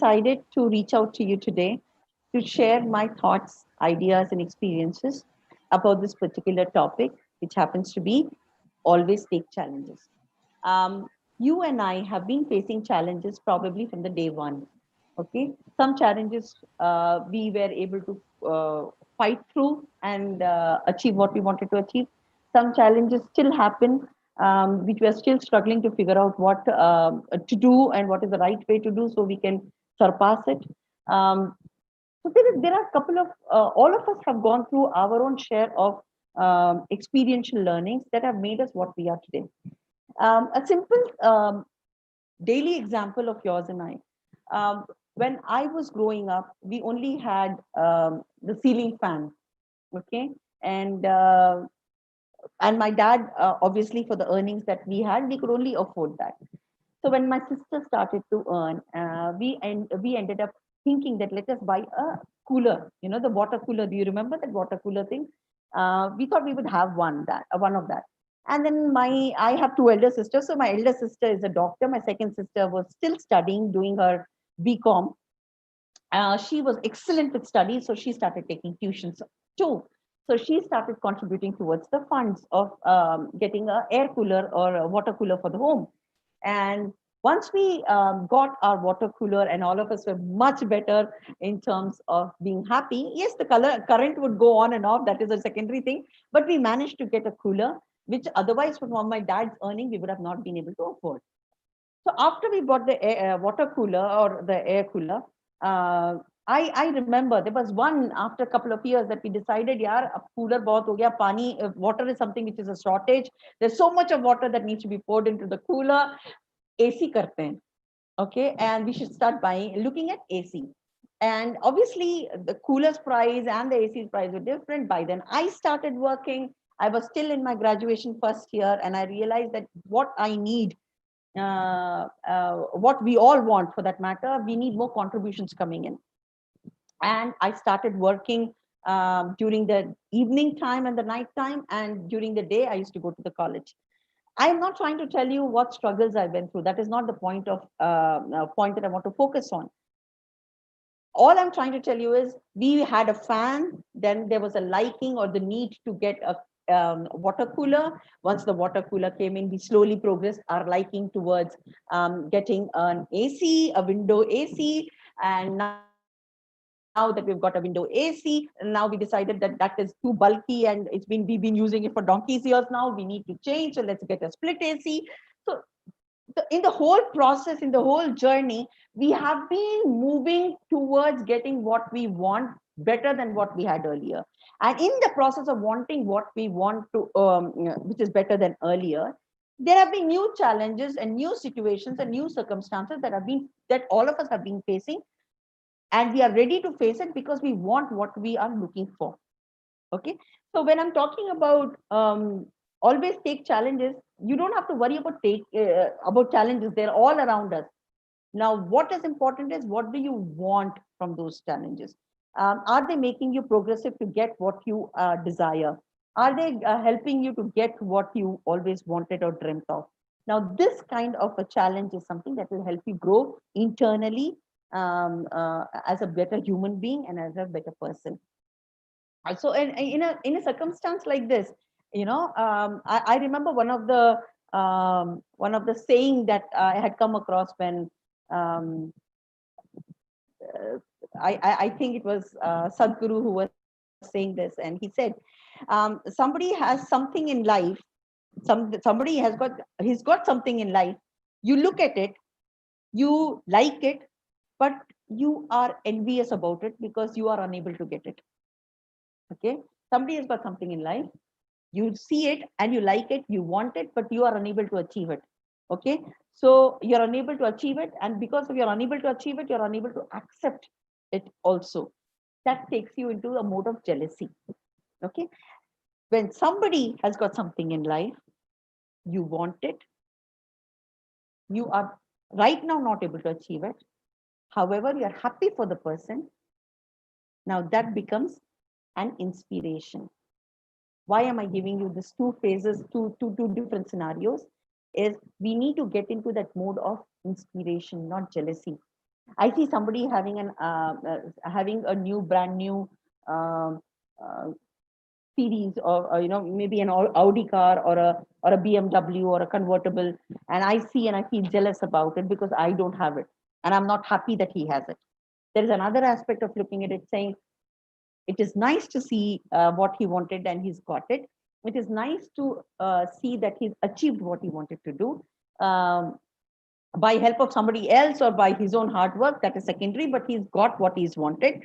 decided to reach out to you today to share my thoughts, ideas, and experiences about this particular topic, which happens to be always take challenges. Um, you and I have been facing challenges probably from the day one. Okay, some challenges we were able to fight through and achieve what we wanted to achieve. Some challenges still happen, which we are still struggling to figure out what to do and what is the right way to do so we can surpass it. Um, so there are a couple of, all of us have gone through our own share of experiential learnings that have made us what we are today. A simple daily example of yours and I. When I was growing up, we only had the ceiling fan, okay, and my dad, obviously, for the earnings that we had, we could only afford that. So when my sister started to earn, we ended up thinking that let us buy a cooler, the water cooler. Do you remember that water cooler thing? We thought we would have one of that. And then I have two elder sisters. So my elder sister is a doctor. My second sister was still studying, doing her BCom. She was excellent with studies, so she started taking tuitions too. So she started contributing towards the funds of getting a air cooler or a water cooler for the home. And once we got our water cooler and all of us were much better in terms of being happy, yes, the current would go on and off. That is a secondary thing. But we managed to get a cooler, which otherwise from my dad's earning, we would have not been able to afford. So after we bought the water cooler or the air cooler, uh, I remember there was one after a couple of years that we decided, yeah, a cooler bahut ho gaya, pani, water is something which is a shortage. There's so much of water that needs to be poured into the cooler. AC karte hain, okay, and we should start looking at AC. And obviously, the cooler's price and the AC's price were different. By then, I started working. I was still in my graduation first year, and I realized that what I need what we all want for that matter, we need more contributions coming in. And I started working during the evening time and the night time, and during the day, I used to go to the college. I am not trying to tell you what struggles I went through. That is not the point that I want to focus on. All I'm trying to tell you is we had a fan, then there was a liking or the need to get a water cooler. Once the water cooler came in, we slowly progressed our liking towards getting an AC, a window AC. And now that we've got a window AC, now we decided that that is too bulky and we've been using it for donkey's years now. We need to change, so let's get a split AC. So in the whole process, in the whole journey, we have been moving towards getting what we want better than what we had earlier. And in the process of wanting what we want to, which is better than earlier, there have been new challenges and new situations and new circumstances that all of us have been facing, and we are ready to face it because we want what we are looking for. Okay, so when I'm talking about always take challenges, you don't have to worry about challenges. They're all around us. Now what is important is what do you want from those challenges. Are they making you progressive to get what you desire? Are they helping you to get what you always wanted or dreamt of? Now this kind of a challenge is something that will help you grow internally, as a better human being and as a better person. So in a circumstance like this, I remember one of the saying that I had come across when um, I think it was Sadhguru who was saying this, and he said, somebody has something in life, somebody he's got something in life. You look at it, you like it, but you are envious about it because you are unable to get it. Okay, somebody has got something in life, you see it and you like it, you want it, but you are unable to achieve it. Okay, so you're unable to achieve it, and because of you're unable to achieve it, you're unable to accept it also. That takes you into a mode of jealousy. Okay, when somebody has got something in life, you want it, you are right now not able to achieve it, however you're happy for the person. Now that becomes an inspiration. Why am I giving you these two phases, two different scenarios? Is we need to get into that mode of inspiration, not jealousy. I see somebody having a new brand new um, uh, series, or maybe an Audi car, or a BMW, or a convertible, and I see and I feel jealous about it because I don't have it, and I'm not happy that he has it. There is another aspect of looking at it, saying it is nice to see what he wanted and he's got it. It is nice to see that he's achieved what he wanted to do. By help of somebody else or by his own hard work, that is secondary, but he's got what he's wanted.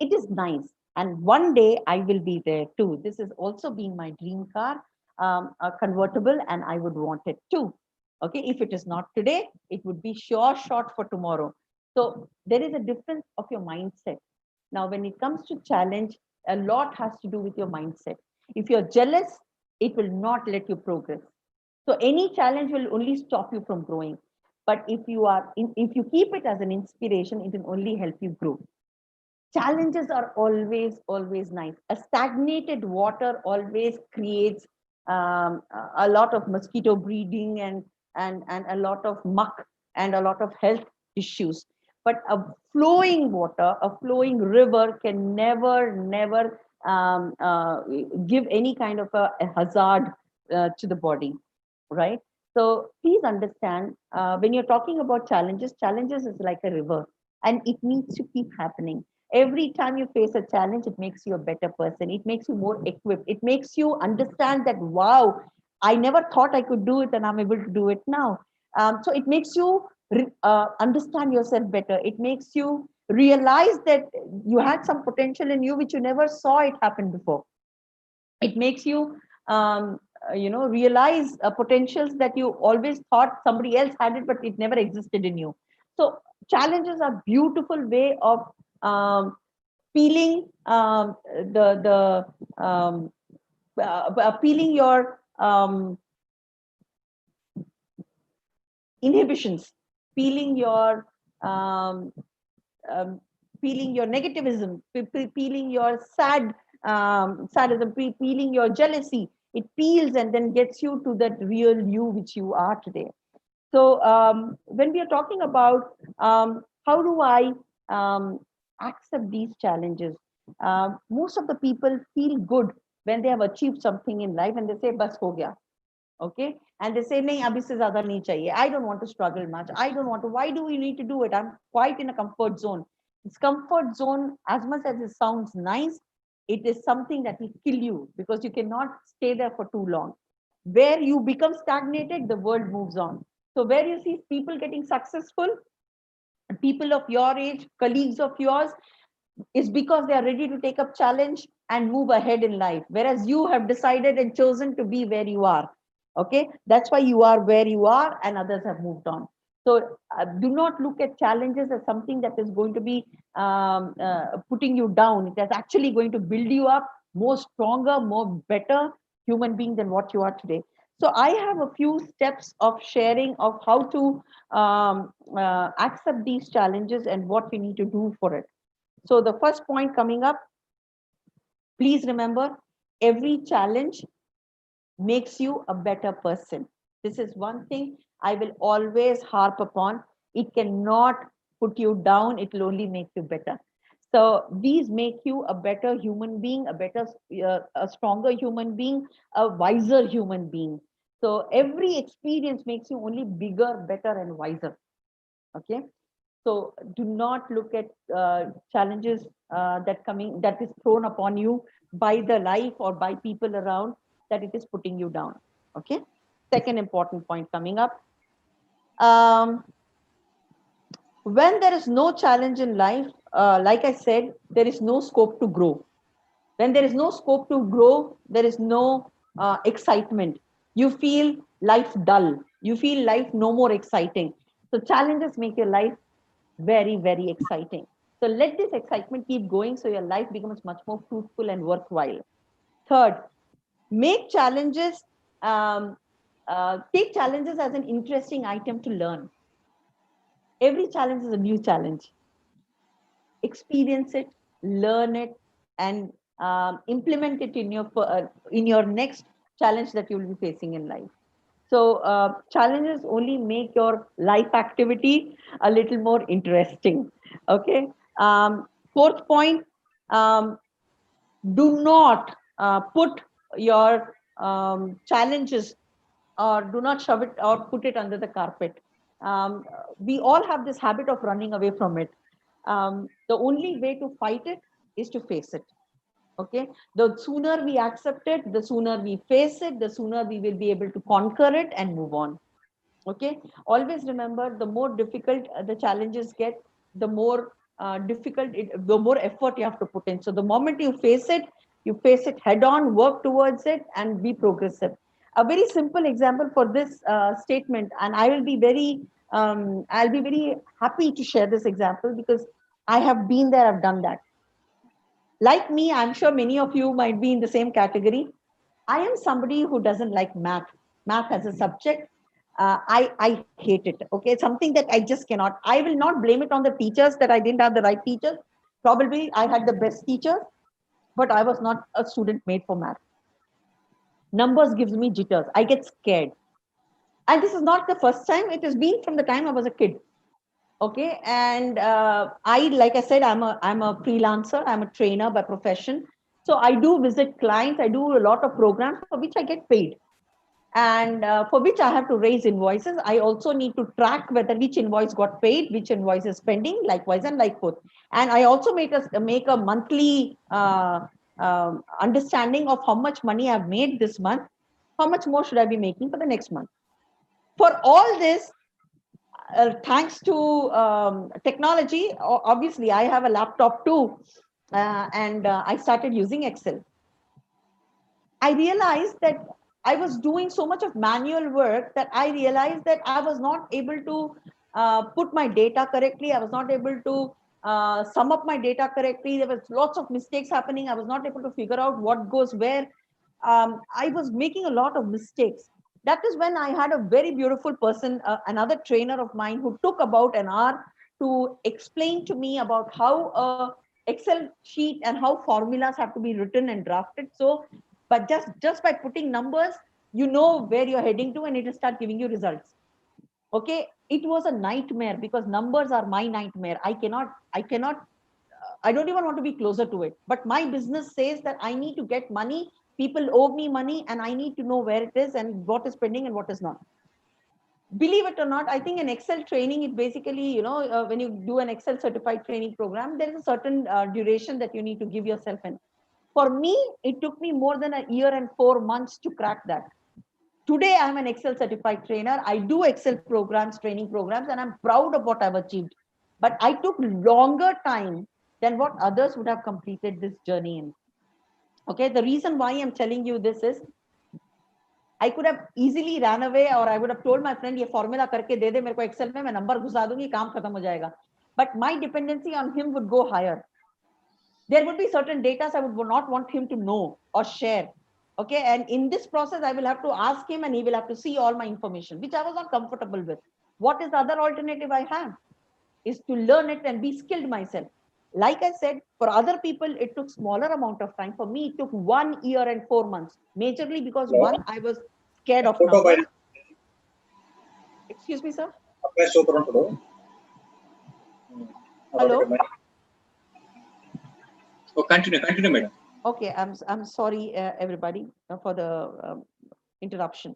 It is nice. And one day I will be there too. This has also been my dream car, a convertible, and I would want it too. Okay, if it is not today, it would be sure shot for tomorrow. So there is a difference of your mindset. Now, when it comes to challenge, a lot has to do with your mindset. If you're jealous, it will not let you progress. So any challenge will only stop you from growing. But if you keep it as an inspiration, it will only help you grow. Challenges are always nice. A stagnated water always creates a lot of mosquito breeding, and a lot of muck, and a lot of health issues. But a flowing water, a flowing river, can never give any kind of a hazard to the body, right? So please understand, when you're talking about challenges is like a river, and it needs to keep happening. Every time you face a challenge, it makes you a better person. It makes you more equipped. It makes you understand that, wow, I never thought I could do it, and I'm able to do it now. So it makes you understand yourself better. It makes you realize that you had some potential in you which you never saw it happen before. It makes you realize potentials that you always thought somebody else had it, but it never existed in you. So challenges are beautiful way of peeling the peeling your inhibitions, peeling your um, um, peeling your negativism, peeling your sadism, peeling your jealousy. It peels and then gets you to that real you which you are today. So when we are talking about how do I accept these challenges, most of the people feel good when they have achieved something in life and they say, "Bas ho gaya." Okay, and they say, nahi, abhi se zyada nahi chahiye. I don't want to struggle much. I don't want to. Why do we need to do it? I'm quite in a comfort zone. This comfort zone, as much as it sounds nice, it is something that will kill you because you cannot stay there for too long. Where you become stagnated, the world moves on. So where you see people getting successful, people of your age, colleagues of yours, is because they are ready to take up challenge and move ahead in life, whereas you have decided and chosen to be where you are. Okay, that's why you are where you are and others have moved on. So do not look at challenges as something that is going to be putting you down. It is actually going to build you up more stronger, more better human being than what you are today. So I have a few steps of sharing of how to accept these challenges and what we need to do for it. So the first point coming up, please remember, every challenge makes you a better person. This is one thing I will always harp upon. It cannot put you down, it will only make you better. So these make you a better human being, a stronger human being, a wiser human being. So every experience makes you only bigger, better, and wiser. Okay. So do not look at challenges that is thrown upon you by the life or by people around, that it is putting you down. Okay. Second important point coming up. Um, when there is no challenge in life, like I said, there is no scope to grow. When there is no scope to grow, there is no excitement. You feel life dull. You feel life no more exciting. So challenges make your life very exciting. So let this excitement keep going so your life becomes much more fruitful and worthwhile. Third, make challenges, um, take challenges as an interesting item to learn. Every challenge is a new challenge. Experience it, learn it, and implement it in your next challenge that you will be facing in life. So challenges only make your life activity a little more interesting. Okay. Fourth point, um, do not put your challenges, or do not shove it or put it under the carpet. We all have this habit of running away from it. The only way to fight it is to face it. Okay, the sooner we accept it, the sooner we face it, the sooner we will be able to conquer it and move on. Okay, always remember, the more difficult the challenges get, the more difficult the more effort you have to put in. So the moment you face it head on, work towards it, and be progressive. A very simple example for this statement, and I'll be very happy to share this example, because I have been there, I've done that. Like me, I'm sure many of you might be in the same category. I am somebody who doesn't like math as a subject. I hate it. Okay, it's something that I just cannot. I will not blame it on the teachers, that I didn't have the right teachers. Probably I had the best teachers, but I was not a student made for math. Numbers gives me jitters. I get scared, and this is not the first time. It has been from the time I was a kid. Okay, and I, like I said, I'm a freelancer. I'm a trainer by profession. So I do visit clients. I do a lot of programs for which I get paid, and for which I have to raise invoices. I also need to track whether which invoice got paid, which invoice is pending, likewise, and like forth. And I also make a monthly understanding of how much money I've made this month, how much more should I be making for the next month. For all this, thanks to technology, obviously I have a laptop too, and I started using Excel. I realized that I was doing so much of manual work that I realized that I was not able to put my data correctly. I was not able to sum up my data correctly. There was lots of mistakes happening. I was not able to figure out what goes where. I was making a lot of mistakes. That is when I had a very beautiful person, another trainer of mine, who took about an hour to explain to me about how a Excel sheet and how formulas have to be written and drafted. So, but just by putting numbers, you know where you're heading to, and it will start giving you results. Okay, it was a nightmare, because numbers are my nightmare. I don't even want to be closer to it. But my business says that I need to get money. People owe me money, and I need to know where it is and what is pending and what is not. Believe it or not, I think an Excel training, it basically, when you do an Excel certified training program, there is a certain duration that you need to give yourself in. For me, it took me more than a year and 4 months to crack that. Today, I'm an Excel certified trainer. I do Excel programs, training programs, and I'm proud of what I've achieved. But I took longer time than what others would have completed this journey in. Okay, the reason why I'm telling you this is, I could have easily ran away, or I would have told my friend, ये formula करके दे दे मेरे को Excel में, मैं number घुसा दूंगी, काम खत्म हो जाएगा. But my dependency on him would go higher. There would be certain data I would not want him to know or share. Okay, and in this process, I will have to ask him, and he will have to see all my information, which I was not comfortable with. What is the other alternative I have? Is to learn it and be skilled myself. Like I said, for other people, it took smaller amount of time. For me, it took 1 year and 4 months, majorly because one, I was scared of numbers. Excuse me, sir. Hello. Oh, continue, madam. Okay, I'm sorry, everybody, for the interruption.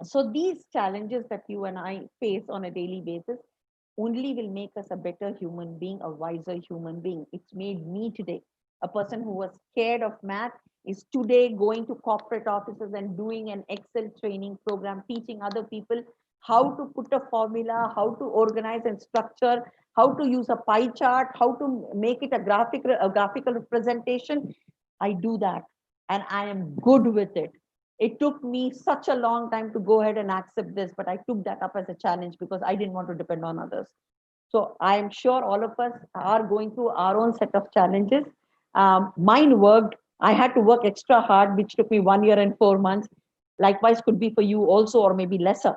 So these challenges that you and I face on a daily basis only will make us a better human being, a wiser human being. It's made me today. A person who was scared of math is today going to corporate offices and doing an Excel training program, teaching other people how to put a formula, how to organize and structure, how to use a pie chart, how to make it a graphical representation. I do that, and I am good with it. It took me such a long time to go ahead and accept this, but I took that up as a challenge because I didn't want to depend on others. So I am sure all of us are going through our own set of challenges. Mine worked. I had to work extra hard, which took me 1 year and 4 months. Likewise, could be for you also, or maybe lesser.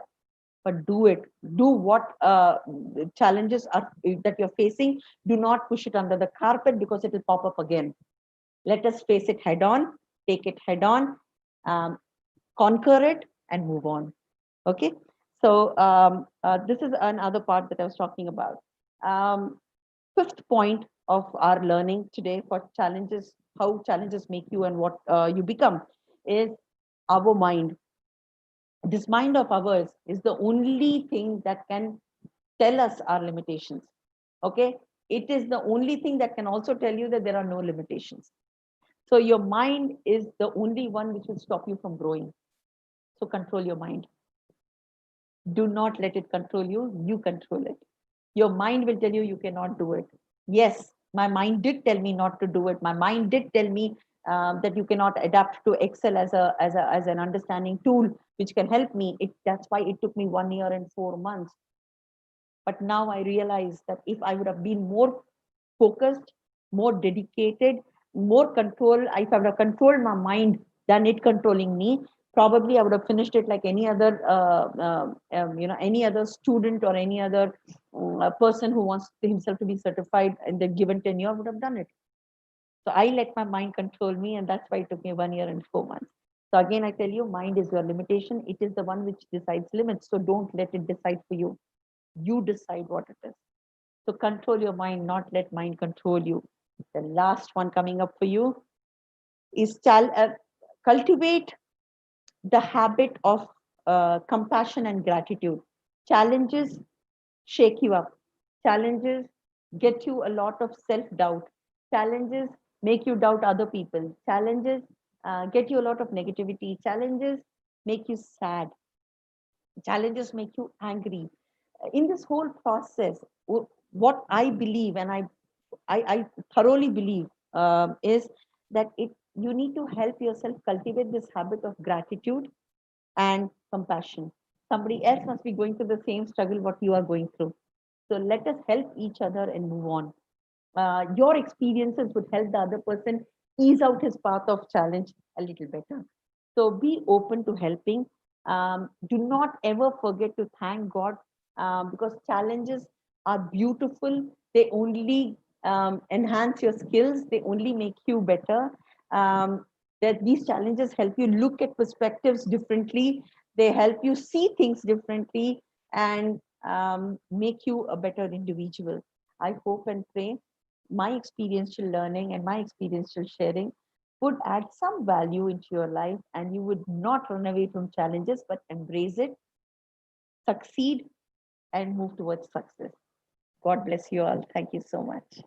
But do it. Do what challenges are that you're facing. Do not push it under the carpet, because it will pop up again. Let us face it head on, take it head on, conquer it, and move on. Okay. So this is another part that I was talking about. Um, Fifth point of our learning today for challenges, how challenges make you and what you become, is our mind. This mind of ours is the only thing that can tell us our limitations. Okay. It is the only thing that can also tell you that there are no limitations. So your mind is the only one which will stop you from growing. So control your mind. Do not let it control you. You control it. Your mind will tell you you cannot do it. Yes, my mind did tell me not to do it. My mind did tell me that you cannot adapt to Excel as an understanding tool which can help me. That's why it took me 1 year and 4 months. But now I realize that if I would have been more focused, more dedicated, more control, if I would have controlled my mind than it controlling me, probably I would have finished it like any other, any other student or any other person who wants himself to be certified in the given tenure would have done it. So I let my mind control me, and that's why it took me 1 year and 4 months. So again, I tell you, mind is your limitation. It is the one which decides limits. So don't let it decide for you. You decide what it is. So control your mind, not let mind control you. The last one coming up for you is cultivate the habit of compassion and gratitude. Challenges shake you up. Challenges get you a lot of self doubt. Challenges make you doubt other people. Challenges get you a lot of negativity. Challenges make you sad. Challenges make you angry. In this whole process, what I believe, and I thoroughly believe, is that you need to help yourself cultivate this habit of gratitude and compassion. Somebody else must be going through the same struggle what you are going through. So let us help each other and move on. Your experiences would help the other person ease out his path of challenge a little better. So be open to helping. Do not ever forget to thank God, because challenges are beautiful. They only enhance your skills, they only make you better. Um, that these challenges help you look at perspectives differently, they help you see things differently, and make you a better individual. I hope and pray my experiential learning and my experiential sharing would add some value into your life, and you would not run away from challenges but embrace it, succeed, and move towards success. God bless you all. Thank you so much.